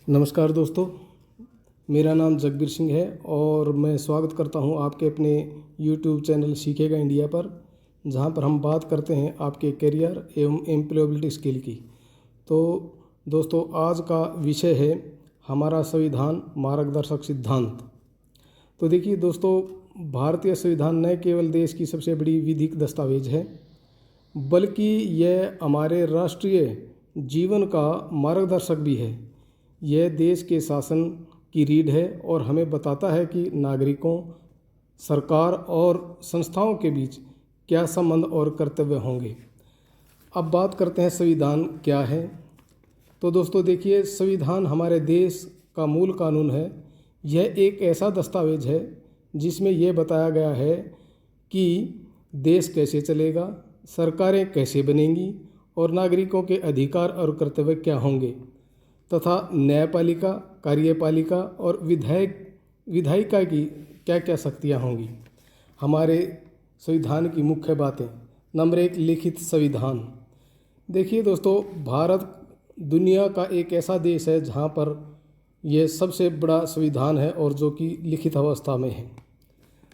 नमस्कार दोस्तों, मेरा नाम जगबीर सिंह है और मैं स्वागत करता हूं आपके अपने YouTube चैनल सीखेगा इंडिया पर, जहां पर हम बात करते हैं आपके करियर एवं एम्प्लॉयबिलिटी स्किल की। तो दोस्तों, आज का विषय है हमारा संविधान मार्गदर्शक सिद्धांत। तो देखिए दोस्तों, भारतीय संविधान न केवल देश की सबसे बड़ी विधिक दस्तावेज है, बल्कि यह हमारे राष्ट्रीय जीवन का मार्गदर्शक भी है। यह देश के शासन की रीढ़ है और हमें बताता है कि नागरिकों, सरकार और संस्थाओं के बीच क्या संबंध और कर्तव्य होंगे। अब बात करते हैं संविधान क्या है। तो दोस्तों देखिए, संविधान हमारे देश का मूल कानून है। यह एक ऐसा दस्तावेज है जिसमें यह बताया गया है कि देश कैसे चलेगा, सरकारें कैसे बनेंगी और नागरिकों के अधिकार और कर्तव्य क्या होंगे, तथा न्यायपालिका, कार्यपालिका और विधायिका की क्या क्या शक्तियाँ होंगी। हमारे संविधान की मुख्य बातें। नंबर 1, लिखित संविधान। देखिए दोस्तों, भारत दुनिया का एक ऐसा देश है जहाँ पर यह सबसे बड़ा संविधान है और जो कि लिखित अवस्था में है।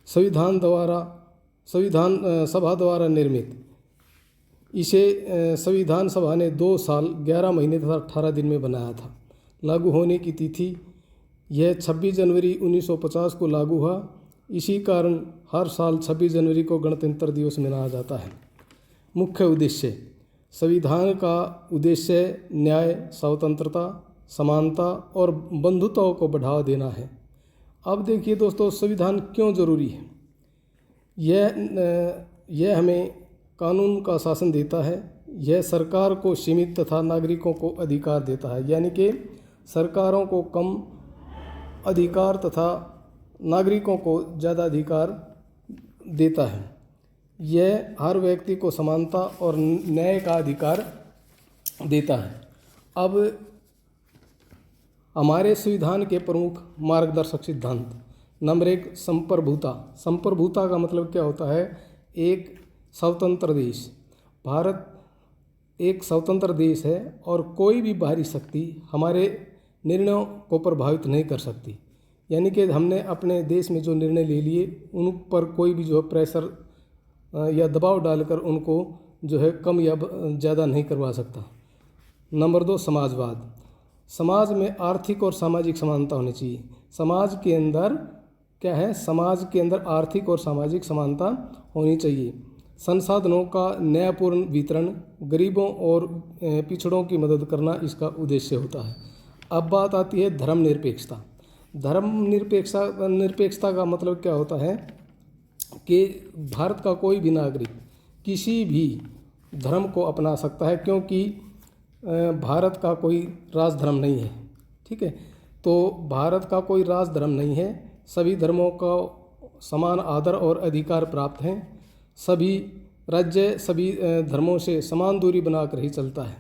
संविधान सभा द्वारा निर्मित। इसे संविधान सभा ने 2 साल 11 महीने तथा 18 दिन में बनाया था। लागू होने की तिथि यह 26 जनवरी 1950 को लागू हुआ। इसी कारण हर साल 26 जनवरी को गणतंत्र दिवस मनाया जाता है। मुख्य उद्देश्य। संविधान का उद्देश्य न्याय, स्वतंत्रता, समानता और बंधुत्व को बढ़ावा देना है। अब देखिए दोस्तों, संविधान क्यों जरूरी है। यह हमें कानून का शासन देता है। यह सरकार को सीमित तथा नागरिकों को अधिकार देता है, यानी कि सरकारों को कम अधिकार तथा नागरिकों को ज़्यादा अधिकार देता है। यह हर व्यक्ति को समानता और न्याय का अधिकार देता है। अब हमारे संविधान के प्रमुख मार्गदर्शक सिद्धांत। नंबर 1, संप्रभुता। संप्रभुता का मतलब क्या होता है? एक स्वतंत्र देश। भारत एक स्वतंत्र देश है और कोई भी बाहरी शक्ति हमारे निर्णयों को प्रभावित नहीं कर सकती। यानी कि हमने अपने देश में जो निर्णय ले लिए उन पर कोई भी जो है प्रेशर या दबाव डालकर उनको जो है कम या ज़्यादा नहीं करवा सकता। नंबर 2, समाजवाद। समाज में आर्थिक और सामाजिक समानता होनी चाहिए। समाज के अंदर क्या है? समाज के अंदर आर्थिक और सामाजिक समानता होनी चाहिए। संसाधनों का न्यायपूर्ण वितरण, गरीबों और पिछड़ों की मदद करना इसका उद्देश्य होता है। अब बात आती है धर्मनिरपेक्षता। धर्मनिरपेक्षता का मतलब क्या होता है कि भारत का कोई भी नागरिक किसी भी धर्म को अपना सकता है, क्योंकि भारत का कोई राजधर्म नहीं है। ठीक है, तो भारत का कोई राजधर्म नहीं है। सभी धर्मों को समान आदर और अधिकार प्राप्त हैं। सभी राज्य सभी धर्मों से समान दूरी बनाकर ही चलता है।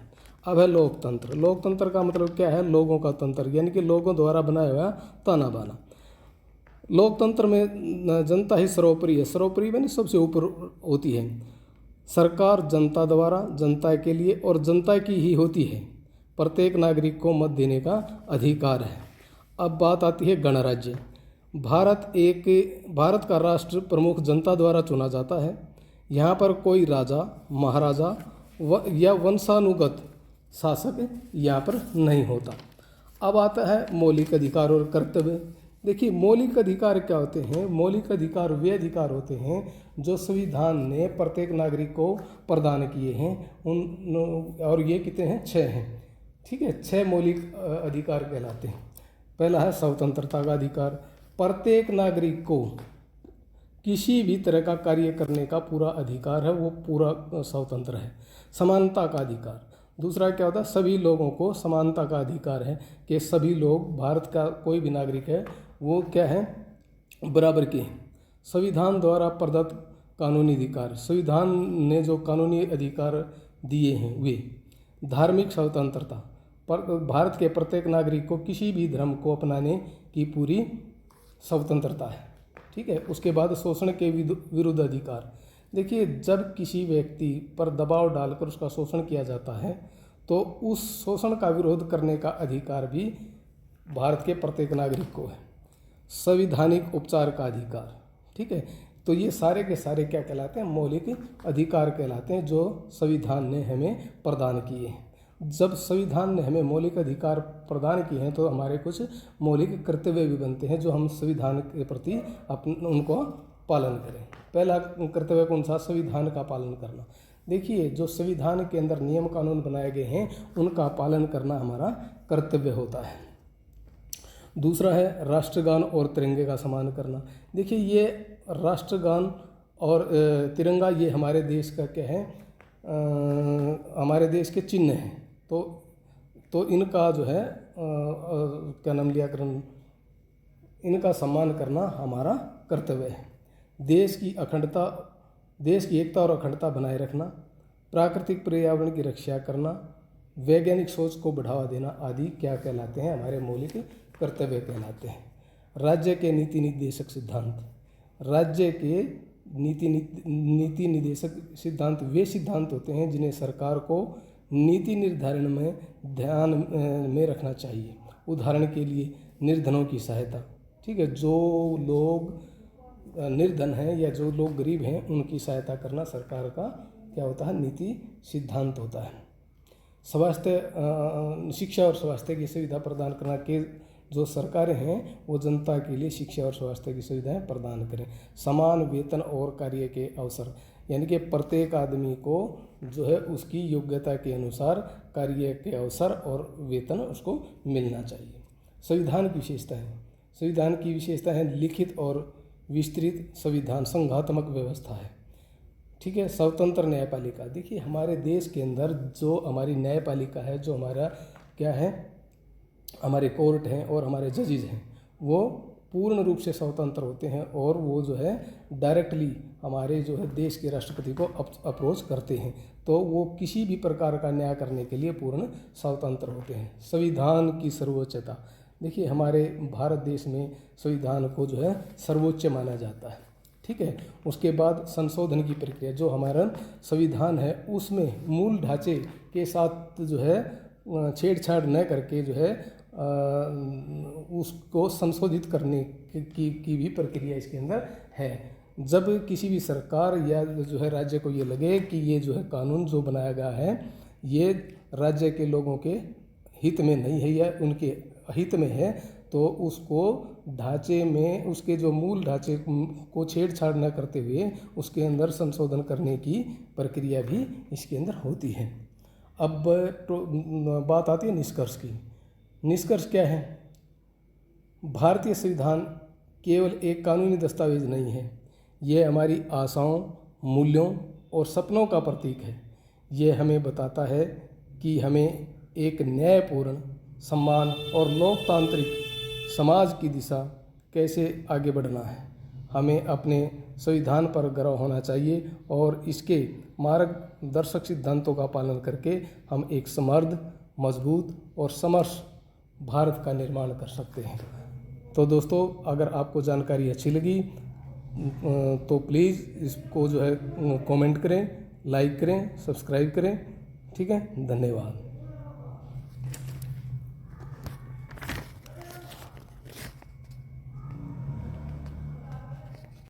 अब है लोकतंत्र। लोकतंत्र का मतलब क्या है? लोगों का तंत्र, यानी कि लोगों द्वारा बनाया हुआ ताना बाना। लोकतंत्र में जनता ही सर्वोपरि है। सर्वोपरि यानी सबसे ऊपर होती है। सरकार जनता द्वारा, जनता के लिए और जनता की ही होती है। प्रत्येक नागरिक को मत देने का अधिकार है। अब बात आती है गणराज्य। भारत का राष्ट्र प्रमुख जनता द्वारा चुना जाता है। यहाँ पर कोई राजा, महाराजा या वंशानुगत शासक यहाँ पर नहीं होता। अब आता है मौलिक अधिकार और कर्तव्य। देखिए, मौलिक अधिकार क्या होते हैं? मौलिक अधिकार वे अधिकार होते हैं जो संविधान ने प्रत्येक नागरिक को प्रदान किए हैं। और ये कितने हैं? 6 हैं। ठीक है, 6 मौलिक अधिकार कहलाते हैं। पहला है स्वतंत्रता का अधिकार। प्रत्येक नागरिक को किसी भी तरह का कार्य करने का पूरा अधिकार है, वो पूरा स्वतंत्र है। समानता का अधिकार। दूसरा क्या होता है? सभी लोगों को समानता का अधिकार है कि सभी लोग, भारत का कोई भी नागरिक है वो क्या है? बराबर के हैं। संविधान द्वारा प्रदत्त कानूनी अधिकार। संविधान ने जो कानूनी अधिकार दिए हैं वे। धार्मिक स्वतंत्रता। भारत के प्रत्येक नागरिक को किसी भी धर्म को अपनाने की पूरी स्वतंत्रता है। ठीक है, उसके बाद शोषण के विरुद्ध अधिकार। देखिए, जब किसी व्यक्ति पर दबाव डालकर उसका शोषण किया जाता है तो उस शोषण का विरोध करने का अधिकार भी भारत के प्रत्येक नागरिक को है। संवैधानिक उपचार का अधिकार, ठीक है। तो ये सारे के सारे क्या कहलाते हैं? मौलिक अधिकार कहलाते हैं, जो संविधान ने हमें प्रदान किए हैं। जब संविधान ने हमें मौलिक अधिकार प्रदान किए हैं तो हमारे कुछ मौलिक कर्तव्य भी बनते हैं जो हम संविधान के प्रति उनको पालन करें। पहला कर्तव्य कौन सा? संविधान का पालन करना। देखिए, जो संविधान के अंदर नियम कानून बनाए गए हैं उनका पालन करना हमारा कर्तव्य होता है। दूसरा है राष्ट्रगान और तिरंगे का सम्मान करना। देखिए, ये राष्ट्रगान और तिरंगा ये हमारे देश का क्या है? हमारे देश के चिन्ह हैं। तो इनका जो है क्या नाम लिया करें, इनका सम्मान करना हमारा कर्तव्य है। देश की एकता और अखंडता बनाए रखना, प्राकृतिक पर्यावरण की रक्षा करना, वैज्ञानिक सोच को बढ़ावा देना आदि क्या कहलाते हैं? हमारे मौलिक कर्तव्य कहलाते हैं। राज्य के नीति निर्देशक सिद्धांत। राज्य के नीति निर्देशक सिद्धांत वे सिद्धांत होते हैं जिन्हें सरकार को नीति निर्धारण में ध्यान में रखना चाहिए। उदाहरण के लिए निर्धनों की सहायता, ठीक है। जो लोग निर्धन हैं या जो लोग गरीब हैं उनकी सहायता करना सरकार का क्या होता है? नीति सिद्धांत होता है। स्वास्थ्य, शिक्षा और स्वास्थ्य की सुविधा प्रदान करना के जो सरकारें हैं वो जनता के लिए शिक्षा और स्वास्थ्य की सुविधाएं प्रदान करें। समान वेतन और कार्य के अवसर, यानी कि प्रत्येक आदमी को जो है उसकी योग्यता के अनुसार कार्य के अवसर और वेतन उसको मिलना चाहिए। संविधान की विशेषता है लिखित और विस्तृत संविधान संघात्मक व्यवस्था है, ठीक है। स्वतंत्र न्यायपालिका। देखिए, हमारे देश के अंदर जो हमारी न्यायपालिका है, जो हमारा क्या है, हमारे कोर्ट हैं और हमारे जजेज हैं, वो पूर्ण रूप से स्वतंत्र होते हैं और वो जो है डायरेक्टली हमारे जो है देश के राष्ट्रपति को अप्रोच करते हैं। तो वो किसी भी प्रकार का न्याय करने के लिए पूर्ण स्वतंत्र होते हैं। संविधान की सर्वोच्चता। देखिए, हमारे भारत देश में संविधान को जो है सर्वोच्च माना जाता है, ठीक है। उसके बाद संशोधन की प्रक्रिया, जो हमारा संविधान है उसमें मूल ढांचे के साथ जो है छेड़छाड़ न करके जो है उसको संशोधित करने की भी प्रक्रिया इसके अंदर है। जब किसी भी सरकार या जो है राज्य को ये लगे कि ये जो है कानून जो बनाया गया है ये राज्य के लोगों के हित में नहीं है या उनके हित में है, तो उसको ढांचे में उसके जो मूल ढांचे को छेड़छाड़ न करते हुए उसके अंदर संशोधन करने की प्रक्रिया भी इसके अंदर होती है। अब बात आती है निष्कर्ष की। निष्कर्ष क्या है? भारतीय संविधान केवल एक कानूनी दस्तावेज नहीं है, ये हमारी आशाओं, मूल्यों और सपनों का प्रतीक है। ये हमें बताता है कि हमें एक न्यायपूर्ण, सम्मान और लोकतांत्रिक समाज की दिशा कैसे आगे बढ़ना है। हमें अपने संविधान पर गर्व होना चाहिए और इसके मार्गदर्शक सिद्धांतों का पालन करके हम एक समृद्ध, मजबूत और समर्थ भारत का निर्माण कर सकते हैं। तो दोस्तों, अगर आपको जानकारी अच्छी लगी तो प्लीज़ इसको जो है कमेंट करें, लाइक करें, सब्सक्राइब करें, ठीक है। धन्यवाद।